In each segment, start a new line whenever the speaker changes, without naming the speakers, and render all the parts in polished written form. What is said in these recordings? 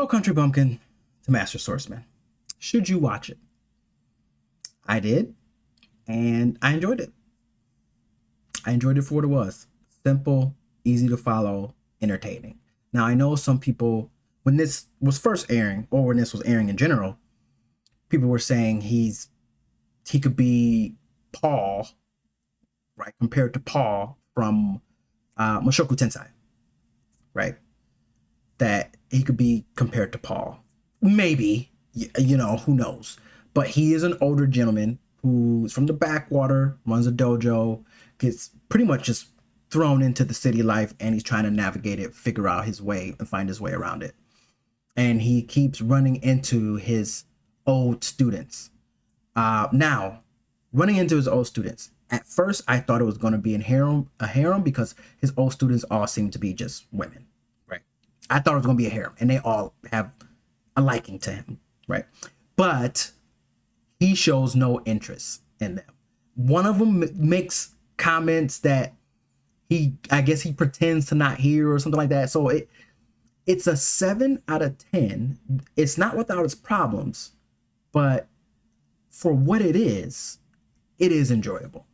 Country Bumpkin to Master Swordsman. Should you watch it? I did, and I enjoyed it. I enjoyed it for what it was. Simple, easy to follow, entertaining. Now, I know some people, when this was first airing, or when this was airing in general, people were saying he could be Paul, right? Compared to Paul from Mushoku Tensei, right? That he could be compared to Paul. Maybe, who knows? But he is an older gentleman who's from the backwater, runs a dojo, gets pretty much just thrown into the city life, and he's trying to navigate it, figure out his way, and find his way around it. And he keeps running into his old students. Now, running into his old students. At first, I thought it was going to be a harem because his old students all seem to be just women, right? I thought it was going to be a harem, and they all have a liking to him, right? But he shows no interest in them. One of them makes comments that I guess he pretends to not hear or something like that. So it's a 7 out of 10. It's not without its problems, but for what it is enjoyable.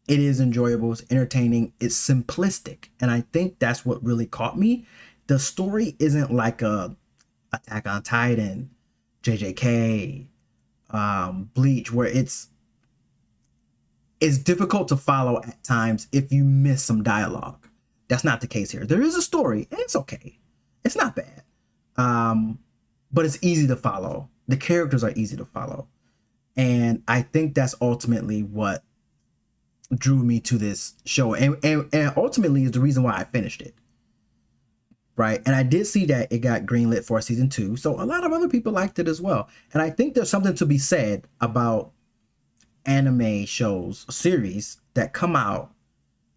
It is enjoyable. It's entertaining. It's simplistic. And I think that's what really caught me. The story isn't like a Attack on Titan, JJK, Bleach, where it's difficult to follow at times if you miss some dialogue. That's not the case here. There is a story, and it's okay. It's not bad. But it's easy to follow. The characters are easy to follow. And I think that's ultimately what drew me to this show. And ultimately is the reason why I finished it. Right. And I did see that it got greenlit for season 2. So a lot of other people liked it as well. And I think there's something to be said about anime shows, series that come out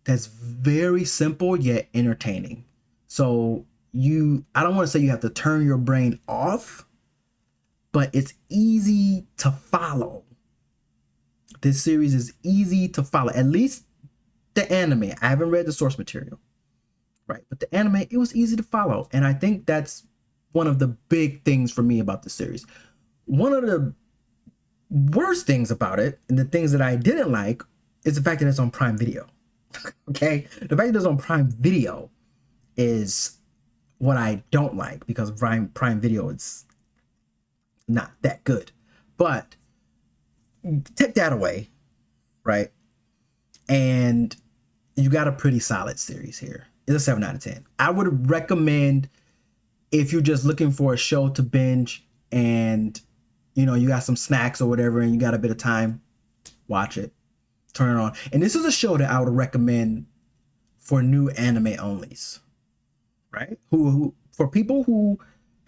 that's very simple yet entertaining. So I don't want to say you have to turn your brain off, but it's easy to follow. This series is easy to follow. At least the anime. I haven't read the source material. Right. But the anime, it was easy to follow. And I think that's one of the big things for me about the series. One of the worst things about it, and the things that I didn't like, is the fact that it's on Prime Video. Okay? The fact that it's on Prime Video is what I don't like, because Prime Video is not that good. But take that away, right? And you got a pretty solid series here. It's a 7 out of 10. I would recommend, if you're just looking for a show to binge and you got some snacks or whatever and you got a bit of time, watch it, turn it on. And this is a show that I would recommend for new anime onlys, right? Who for people who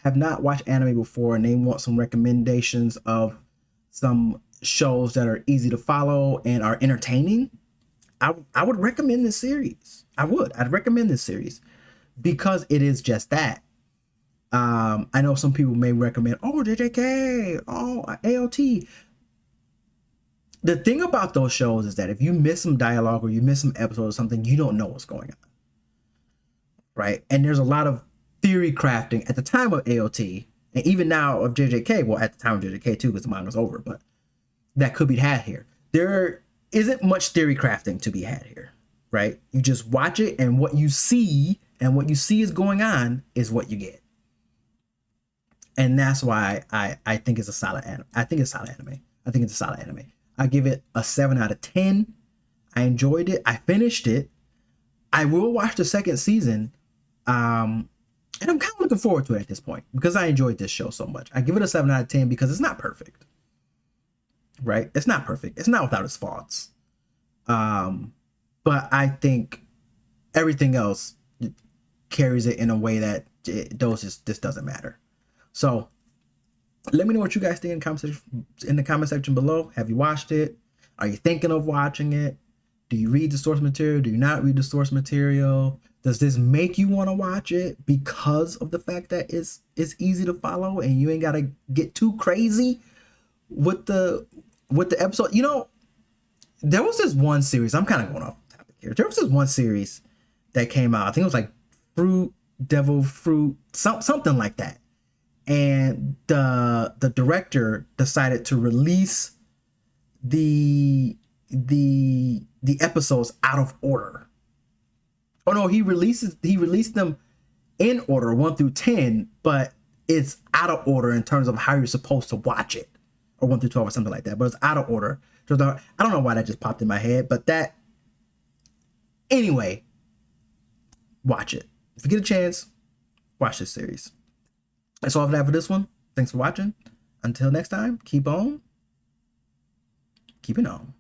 have not watched anime before and they want some recommendations of some shows that are easy to follow and are entertaining, I would recommend this series. I'd recommend this series because it is just that. I know some people may recommend, JJK, AOT. The thing about those shows is that if you miss some dialogue or you miss some episode or something, you don't know what's going on. Right? And there's a lot of theory crafting at the time of AOT, and even now of JJK. Well, at the time of JJK too, because the manga's over, but that could be had here. There isn't much theory crafting to be had here. Right? You just watch it, and what you see is going on is what you get. And that's why I think it's a solid anime. I think it's a solid anime. I give it a 7 out of 10. I enjoyed it. I finished it. I will watch the second season. And I'm kind of looking forward to it at this point because I enjoyed this show so much. I give it a 7 out of 10 because it's not perfect. Right? It's not perfect. It's not without its faults. But I think everything else carries it in a way that this doesn't matter. So let me know what you guys think in the comment section below. Have you watched it? Are you thinking of watching it? Do you read the source material? Do you not read the source material? Does this make you want to watch it because of the fact that it's easy to follow and you ain't got to get too crazy with the episode? There was this one series. I'm kind of going off topic here. There was this one series that came out. I think it was like Fruit devil fruit, something like that. And the director decided to release the episodes out of order. Oh no, he released them in order 1 through 10, but it's out of order in terms of how you're supposed to watch it, or 1 through 12 or something like that. But it's out of order. So I don't know why that just popped in my head, but that anyway. Watch it if you get a chance. Watch this series. That's all I have for this one. Thanks for watching. Until next time, keep on keeping on.